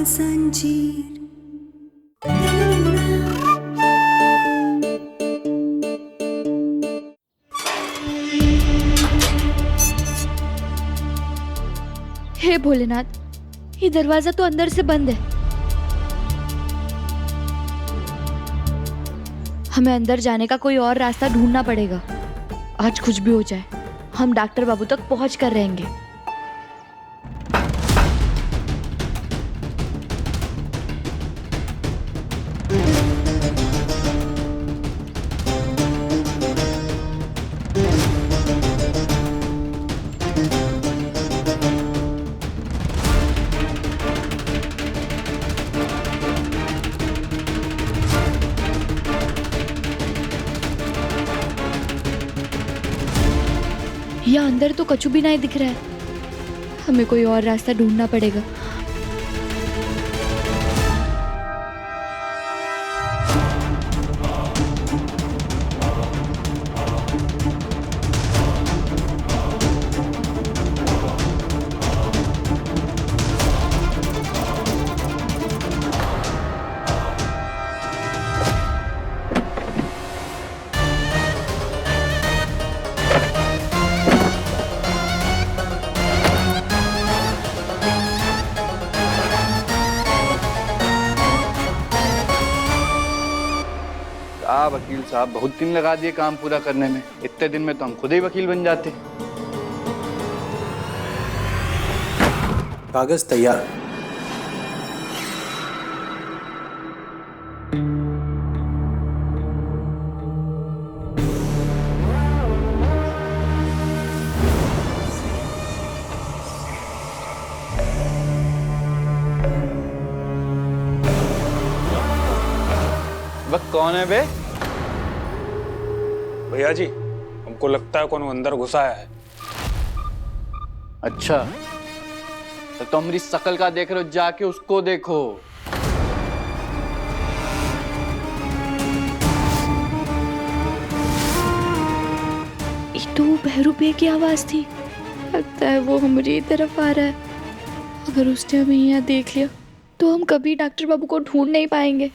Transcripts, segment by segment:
संजीर। हे भोलेनाथ, ये दरवाजा तो अंदर से बंद है। हमें अंदर जाने का कोई और रास्ता ढूंढना पड़ेगा। आज कुछ भी हो जाए, हम डॉक्टर बाबू तक पहुंच कर रहेंगे। यहाँ अंदर तो कछु भी नहीं दिख रहा है। हमें कोई और रास्ता ढूंढना पड़ेगा। वकील साहब, बहुत दिन लगा दिए काम पूरा करने में। इतने दिन में तो हम खुद ही वकील बन जाते। कागज तैयार। वक्त कौन है बे? भैया जी, हमको लगता है कौन अंदर घुसा है। अच्छा, तो तुम मेरी शकल का देख रहे हो, जाके उसको देखो। ये तो बहरूपे की आवाज थी। लगता है वो हमारी तरफ आ रहा है। अगर उसने हमें यहाँ देख लिया तो हम कभी डॉक्टर बाबू को ढूंढ नहीं पाएंगे।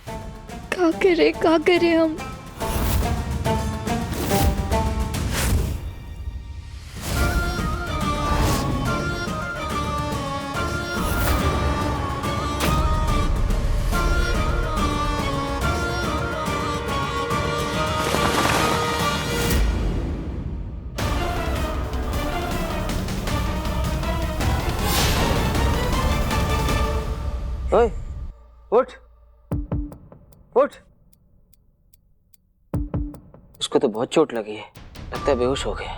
क्या करें हम? ओए, उठ उठ। उसको तो बहुत चोट लगी है, लगता है बेहोश हो गया।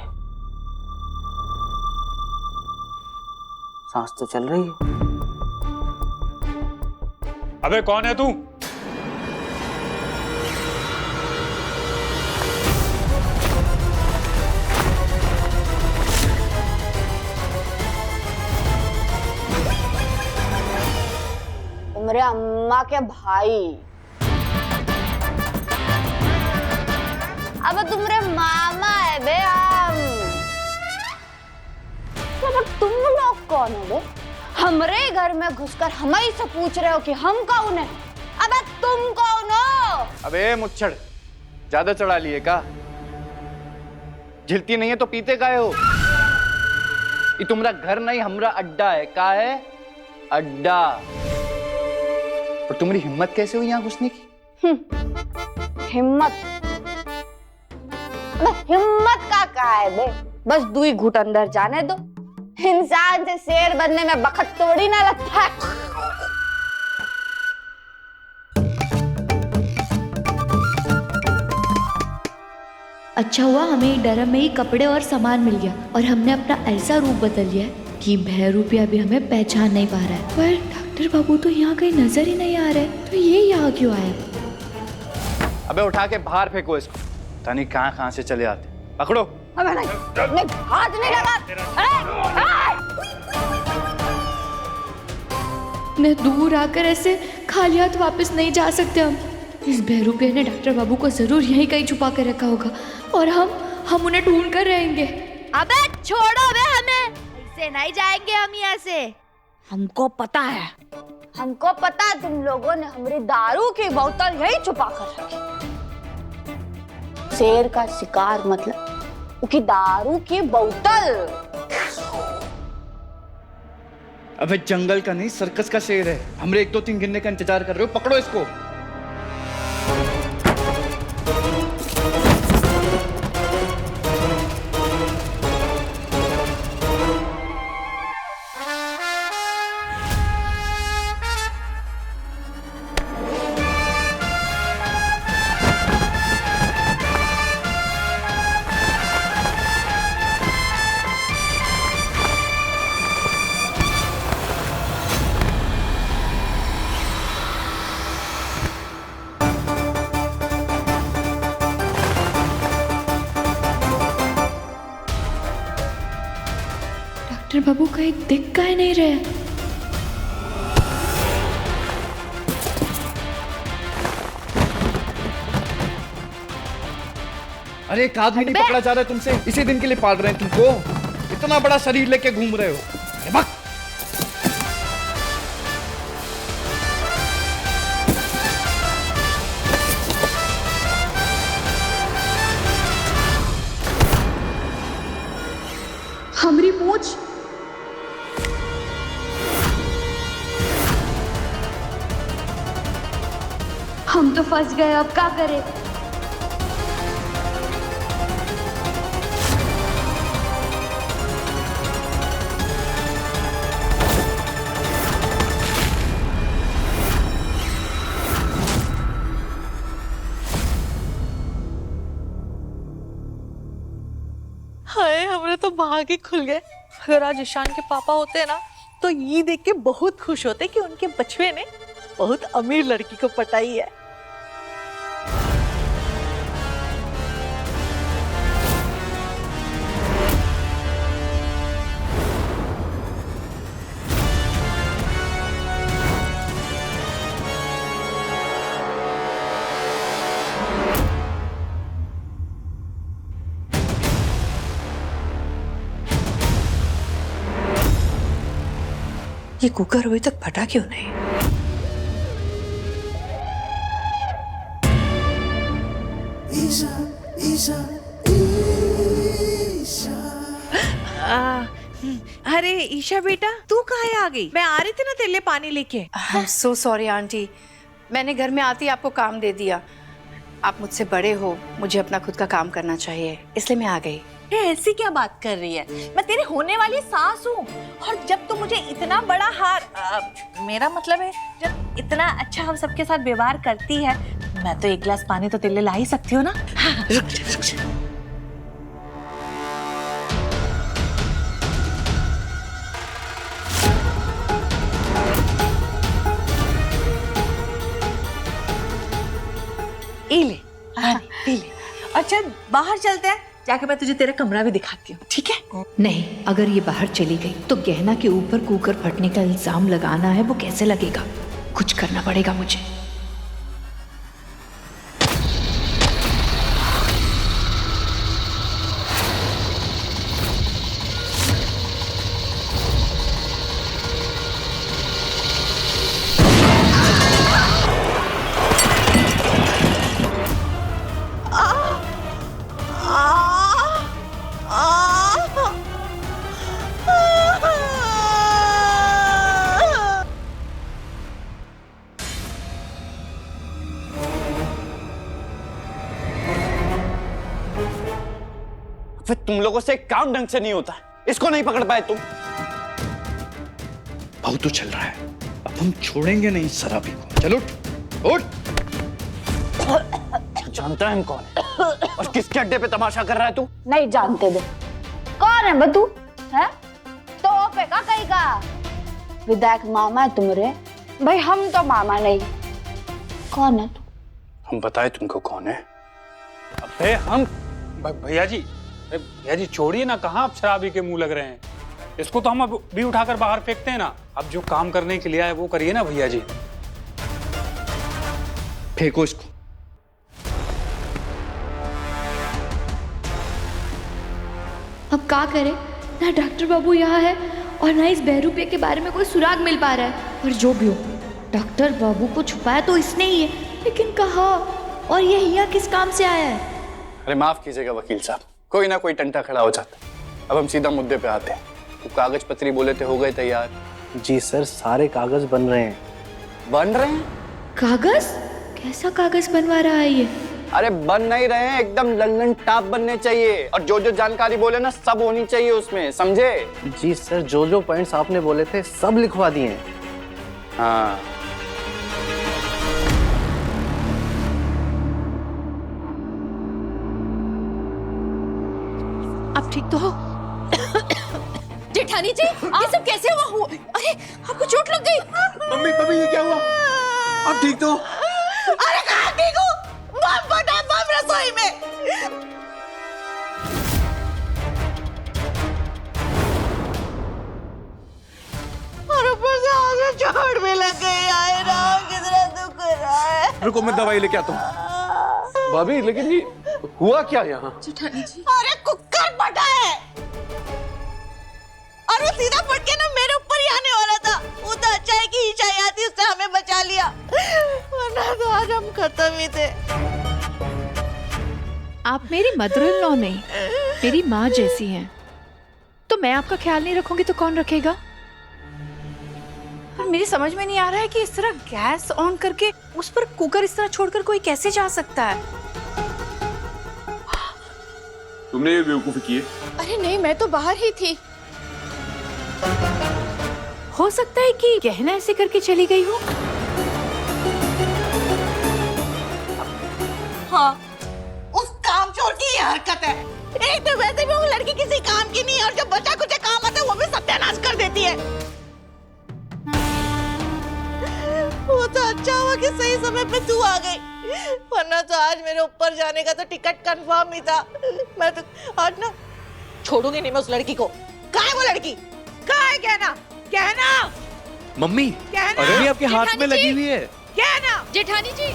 सांस तो चल रही है। अबे कौन है तू? मेरे अम्मा के भाई। अब तुमरे मामा है बे हम। तुम लोग कौन हो बे? हमरे घर में घुसकर हम ही से पूछ रहे हो कि हम कौन है? अबे तुम कौन हो? अबे मुच्छड़, ज्यादा चढ़ा लिए का? झिलती नहीं है तो पीते काहे हो? ये तुम्हारा घर नहीं, हमरा अड्डा है। का है? अड्डा। और तुम्हारी हिम्मत कैसे हुई यहाँ घुसने की? हिम्मत? हिम्मत का है बे? बस 2 घूंट अंदर जाने दो। इंसान से शेर बनने में वक्त थोड़ी ना लगता है। अच्छा हुआ हमें डर में ही कपड़े और सामान मिल गया और हमने अपना ऐसा रूप बदल लिया कि भैरूपिया भी हमें पहचान नहीं पा रहा है। पर डॉक्टर बाबू तो यहाँ कहीं नजर ही नहीं आ रहे, तो ये यहाँ क्यों आया? अबे उठा के बाहर फेंको इसको। पता नहीं कहाँ से चले आते। पकड़ो। अबे नहीं, हाथ नहीं लगा। न दूर आकर ऐसे खाली हाथ वापस नहीं जा सकते हम। इस बहरूपिया ने डॉक्टर बाबू को जरूर यहीं कहीं छुपा कर रखा होगा और हम उन्हें ढूंढ कर रहेंगे। अबे छोड़ो बे हमें, ऐसे नहीं जाएंगे हम यहाँ से। हमको पता है, हमको पता है तुम लोगों ने हमारी दारू की बोतल यही छुपा कर रखी। शेर का शिकार मतलब उसकी दारू की बोतल। अबे जंगल का नहीं, सर्कस का शेर है। हमरे 1 2 3 गिनने का इंतजार कर रहे हो? पकड़ो इसको। डॉक्टर बाबू कहीं दिख काहे नहीं रहे? अरे एक आदमी नहीं पकड़ा जा रहा है तुमसे, इसी दिन के लिए पाल रहे हैं तुमको। इतना बड़ा शरीर लेके घूम रहे हो। ये भाग। हमारी पूछ। हम तो फंस गए, अब क्या करें? हाय, हमने तो भाग ही खुल गए। अगर आज ईशान के पापा होते ना तो ये देख के बहुत खुश होते कि उनके बचवे ने बहुत अमीर लड़की को पटाई है। ये कुकर अभी तक फटा क्यों नहीं? अरे ईशा बेटा, तू कहाँ आ गई? मैं आ रही थी ना तेरे लिए पानी लेके। सो सॉरी आंटी, मैंने घर में आती आपको काम दे दिया। आप मुझसे बड़े हो, मुझे अपना खुद का काम करना चाहिए, इसलिए मैं आ गई। ऐसी क्या बात कर रही है? मैं तेरी होने वाली सास हूँ, और जब तू मुझे इतना बड़ा हार मेरा मतलब है जब इतना अच्छा हम सबके साथ व्यवहार करती है, मैं तो 1 गिलास पानी तो तेरे लिए ला ही सकती हूँ ना। रुक जा, रुक जा। ये ले, पी ले। अच्छा बाहर चलते हैं, जाके मैं तुझे तेरा कमरा भी दिखाती हूँ, ठीक है? नहीं, अगर ये बाहर चली गई तो गहना के ऊपर कुकर फटने का इल्जाम लगाना है, वो कैसे लगेगा? कुछ करना पड़ेगा मुझे। फिर तुम लोगों से काम ढंग से नहीं होता, इसको नहीं पकड़ पाए तुम। बहुत तो चल रहा है, अब हम छोड़ेंगे नहीं शराबी को। चलो उठ। जानता है हम कौन है और किसके अड्डे पे तमाशा कर रहा है तू? नहीं जानते दे। कौन है बतू? है तो पे का कहीं का विधायक मामा है तुमरे? भाई हम तो मामा नहीं। कौन है तू? हम बताए तुमको कौन है? अबे हम भैया जी छोड़िए ना, कहाँ आप शराबी के मुंह लग रहे हैं? इसको तो हम अब भी उठाकर बाहर फेंकते हैं ना। अब जो काम करने के लिए आए वो करिए ना भैया जी। फेंको इसको। अब क्या करें? ना डॉक्टर बाबू यहाँ है और ना इस बहरूपिया के बारे में कोई सुराग मिल पा रहा है। और जो भी हो, डॉक्टर बाबू को छुपाया तो इसने ही है, लेकिन कहाँ और ये यहाँ किस काम से आया है? अरे माफ कीजिएगा वकील साहब, कोई ना कोई टंटा खड़ा हो जाता। अब हम सीधा मुद्दे पे आते हैं। तो कागज पत्री बोले थे हो गए तैयार? जी सर, सारे कागज बन रहे हैं। बन रहे हैं? कागज? कैसा कागज बनवा रहा है ये? अरे बन नहीं रहे हैं, एकदम लल्लन टाप बनने चाहिए। और जो जो जानकारी बोले ना सब होनी चाहिए उसमें, समझे? जी सर, जो जो पॉइंट्स आपने बोले थे सब लिखवा दिए हैं। हाँ। आप ठीक तो हो? जेठानी जी, ये सब कैसे हुआ? अरे आपको चोट लग गई? मम्मी मम्मी ये क्या हुआ? आप ठीक तो? अरे कहाँ ठीक हूँ? बम फटा, बम रसोई में। और ऊपर से आगे चोट भी लग गई। आए राम, कितना दुख हो रहा है। रुको मैं दवाई लेके आता हूँ। भाभी लेकिन ये हुआ क्या यहाँ? जेठानी जी, अरे कुकर फटा है और वो सीधा फट के ना मेरे ऊपर ही आने वाला था। वो तो अच्छा है कि ईशा आई थी, उसने हमें बचा लिया, वरना तो आज हम खत्म ही थे। आप मेरी मदर इन लॉ नहीं, मेरी माँ जैसी हैं। तो मैं आपका ख्याल नहीं रखूंगी तो कौन रखेगा? पर मेरी समझ में नहीं आ रहा है कि इस तरह गैस ऑन करके उस पर कुकर इस तरह छोड़कर कोई कैसे जा सकता है? तुमने ये बेवकूफी की है? अरे नहीं, मैं तो बाहर ही थी। हो सकता है कि गहना ऐसे करके चली गई हो। हाँ, उस कामचोर की ये हरकत है। एक तो वैसे भी वो लड़की किसी काम की नहीं है और जब बचा कुछ काम आता है वो भी सत्यानाश कर देती है। वो तो अच्छा हुआ कि सही समय पे तू आ गई, वरना तो आज मेरे ऊपर जाने का तो टिकट कंफर्म ही था। मैं तो आज ना छोड़ूंगी नहीं मैं उस लड़की को। कहाँ है वो लड़की? कहाँ है गहना? गहना मम्मी, गहना अरे आपके हाथ में लगी हुई है। गहना। जेठानी जी,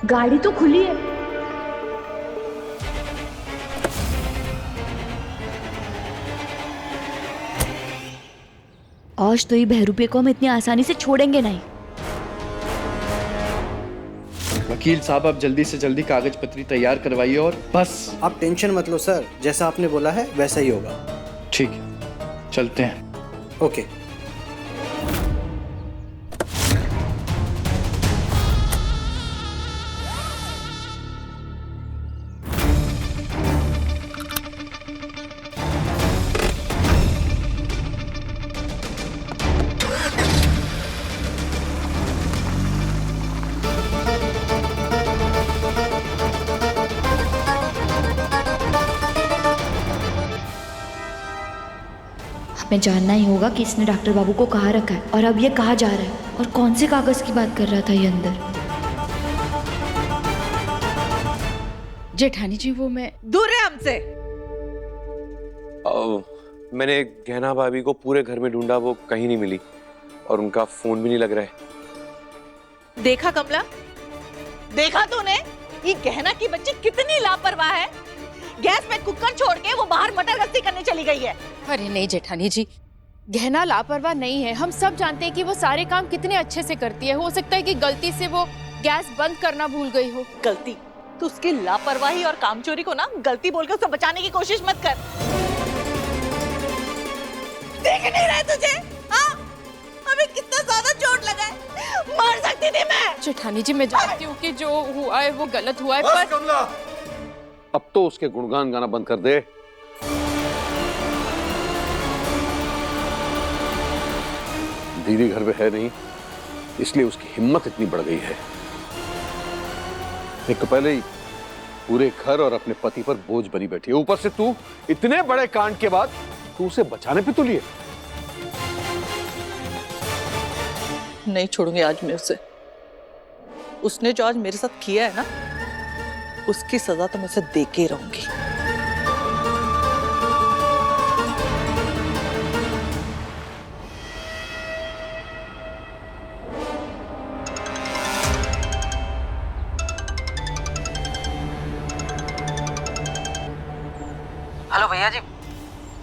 गाड़ी तो खुली है। आज तो ये बहरूपिया को हम इतनी आसानी से छोड़ेंगे नहीं। वकील साहब आप जल्दी से जल्दी कागज पत्री तैयार करवाइए और बस। आप टेंशन मत लो सर, जैसा आपने बोला है वैसा ही होगा। ठीक है, चलते हैं। ओके। हमें जानना ही होगा कि इसने डॉक्टर बाबू को कहाँ रखा है और अब ये कहाँ जा रहा है और कौन से कागज की बात कर रहा था ये अंदर। जेठानी जी वो मैं दूर है हमसे। मैंने गहना भाभी को पूरे घर में ढूंढा, वो कहीं नहीं मिली और उनका फोन भी नहीं लग रहा है। देखा कमला, देखा तूने ये गहना की बच्ची कितनी लापरवाह है। गैस में कुकर छोड़ के वो बाहर मटर गश्ती करने चली गई है। अरे नहीं जेठानी जी, गहना लापरवाह नहीं है। हम सब जानते हैं कि वो सारे काम कितने अच्छे से करती है। हो सकता है कि गलती से वो गैस बंद करना भूल गई हो। गलती? तो उसकी लापरवाही और कामचोरी को ना गलती बोलकर उसे बचाने की कोशिश मत कर। देख नहीं रहे तुझे? हाँ? अबे कितना ज्यादा चोट लगा है, मर सकती थी मैं। जेठानी जी मैं जानती हूँ कि जो हुआ है वो गलत हुआ है, पर कमला, अब तो उसके गुणगान गाना बंद कर दे। दीदी घर में है नहीं, इसलिए उसकी हिम्मत इतनी बढ़ गई है। एक तो पहले ही पूरे घर और अपने पति पर बोझ बनी बैठी है, ऊपर से तू इतने बड़े कांड के बाद तू उसे बचाने पे तुली है। नहीं छोड़ूंगी आज मैं उसे। उसने जो आज मेरे साथ किया है ना, उसकी सजा तो मैं उसे दे के रहूंगी।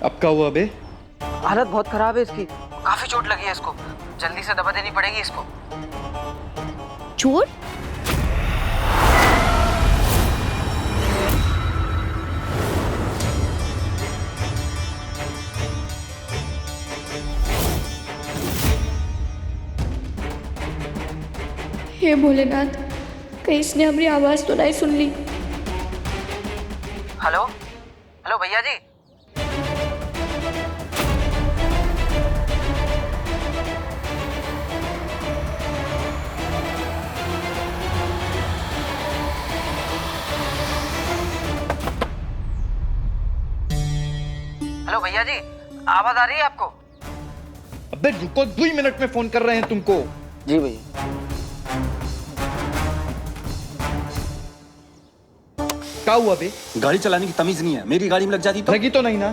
अब क्या हुआ बे? हालत बहुत खराब है इसकी, काफी चोट लगी है इसको, जल्दी से दवा देनी पड़ेगी इसको। चोट? हे भोलेनाथ, कहीं इसने हमारी आवाज तो नहीं सुन ली। हेलो हेलो भैया जी। हेलो भैया जी, आवाज आ रही है आपको? अबे रुको, 2 मिनट में फोन कर रहे हैं तुमको। जी भैया। क्या हुआ बे? गाड़ी चलाने की तमीज नहीं है, मेरी गाड़ी में लग जाती तो? लगी तो नहीं ना,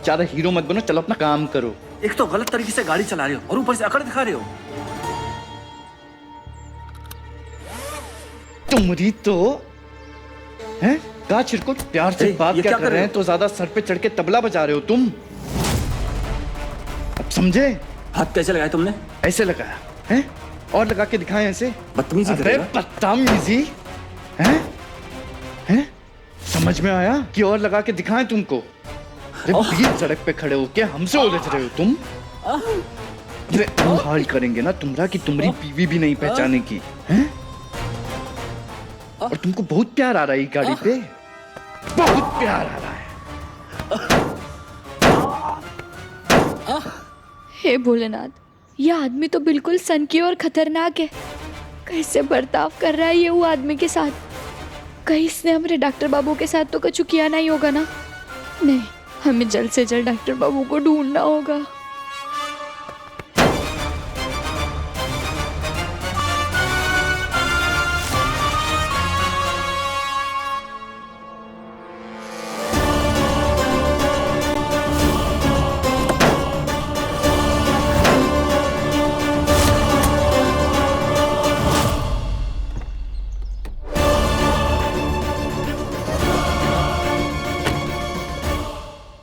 ज्यादा हीरो मत बनो, चलो अपना काम करो। एक तो गलत तरीके से गाड़ी चला रहे हो और ऊपर से अकड़ दिखा रहे हो। तुम्हारी तो हैं? का छिड़को, प्यार से बात क्या कर रहे हैं तो ज्यादा सर पे चढ़ के तबला बजा रहे हो तुम। अब समझे? हाथ कैसे लगाया तुमने? ऐसे लगाया हैं? और लगा के दिखाएं ऐसे? बदतमीजी कर रहे हो। बदतमीजी हैं? हैं? समझ में आया कि और लगा के दिखाएं तुमको? अरे बीच सड़क पे खड़े होके हमसे उलझ रहे हो तुम। हाल करेंगे ना तुम्हारा कि तुम्हारी बीवी भी नहीं पहचाने की हैं? और तुमको बहुत प्यार आ रहा है ये गाड़ी पे, बहुत प्यार आ रहा है। हे भोलेनाथ, यह आदमी तो बिल्कुल सनकी और खतरनाक है। कैसे बर्ताव कर रहा है ये वो आदमी के साथ? कहीं इसने हमारे डॉक्टर बाबू के साथ तो कुछ किया नहीं होगा ना? नहीं, हमें जल्द से जल्द डॉक्टर बाबू को ढूंढना होगा।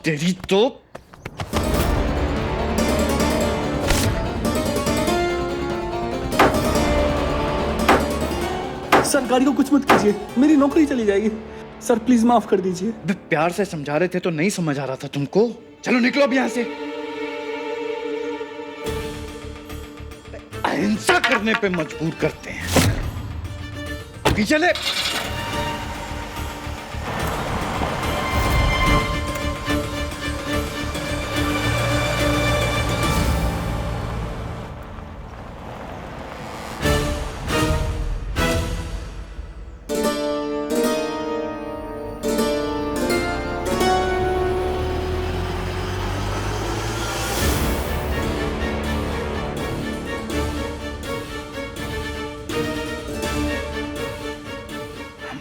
तेरी तो सर गाड़ी को कुछ मत कीजिए, मेरी नौकरी चली जाएगी। सर प्लीज माफ कर दीजिए। प्यार से समझा रहे थे तो नहीं समझ आ रहा था तुमको। चलो निकलो अब यहाँ से। अहिंसा करने पे मजबूर करते हैं। अभी चले।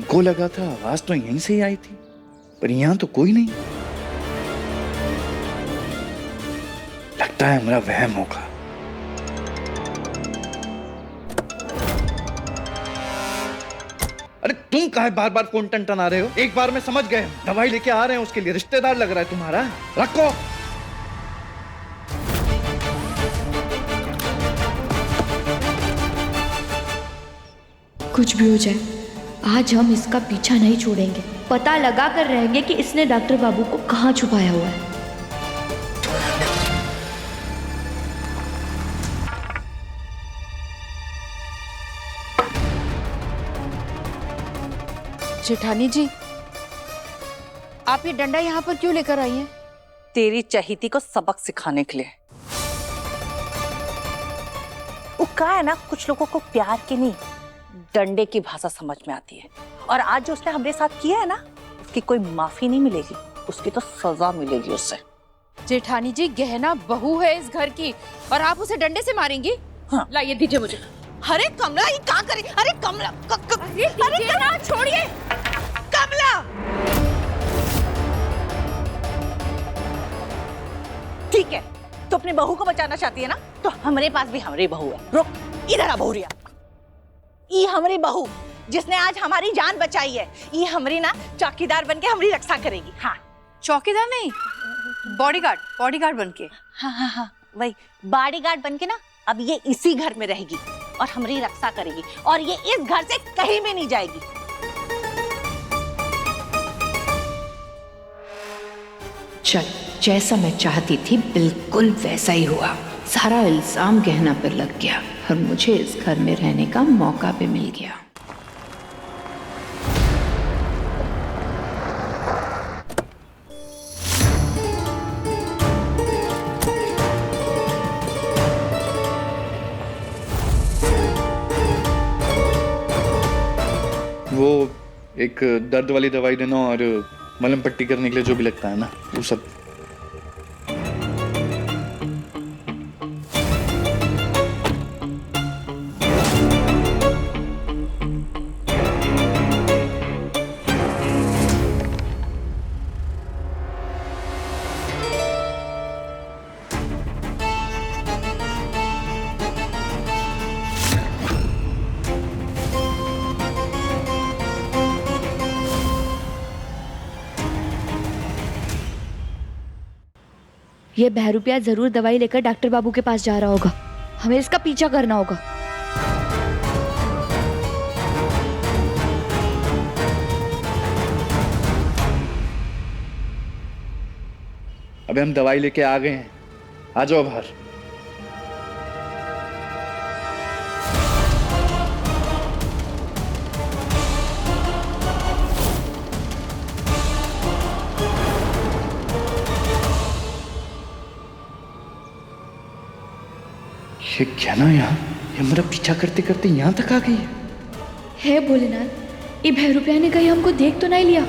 को लगा था आवाज तो यहीं से ही आई थी, पर यहां तो कोई नहीं। लगता है हमारा वहम होगा। अरे तुम काहे बार बार फोन टन-टना रहे हो? एक बार में समझ गए, दवाई लेके आ रहे हैं उसके लिए, रिश्तेदार लग रहा है तुम्हारा। रखो। कुछ भी हो जाए, आज हम इसका पीछा नहीं छोड़ेंगे। पता लगा कर रहेंगे कि इसने डॉक्टर बाबू को कहाँ छुपाया हुआ है। जेठानी जी, आप ये डंडा यहाँ पर क्यों लेकर आई हैं? तेरी चहीती को सबक सिखाने के लिए। वो कहा है ना, कुछ लोगों को प्यार की नहीं, डंडे की भाषा समझ में आती है। और आज जो उसने हमारे साथ किया है ना, उसकी कोई माफी नहीं मिलेगी, उसकी तो सजा मिलेगी उससे। जेठानी जी, गहना बहू है इस घर की और आप उसे डंडे से मारेंगी? हाँ। लाइए, दीजिए मुझे। अरे कमला, ये क्या करे? अरे कमला, अरे ना, छोड़िए कमला। ठीक है, तो अपनी बहू को बचाना चाहती है ना, तो हमारे पास भी हमारी बहू है। रुक, इधर आ बहुरिया। ये हमारी बहू जिसने आज हमारी जान बचाई है, ये हमारी ना चौकीदार बनके हमारी रक्षा करेगी। हाँ, चौकीदार नहीं, बॉडीगार्ड बन के। हाँ, वही बॉडीगार्ड बन के ना अब ये इसी घर में रहेगी और हमारी रक्षा करेगी और ये इस घर से कहीं भी नहीं जाएगी। चल, जैसा मैं चाहती थी बिल्कुल वैसा ही हुआ। सारा इल्जाम गहना पर लग गया और मुझे इस घर में रहने का मौका भी मिल गया। वो एक दर्द वाली दवाई देना और मलहम पट्टी करने के लिए जो भी लगता है ना, वो सब। ये बहरूपिया जरूर दवाई लेकर डॉक्टर बाबू के पास जा रहा होगा। हमें इसका पीछा करना होगा। अबे हम दवाई लेके आ गए हैं, आ जाओ बाहर। ये क्या ना, यहाँ ये हमारा पीछा करते करते यहाँ तक आ गई है। हे भोलेनाथ, ये बहरूपिया ने कहीं हमको देख तो नहीं लिया?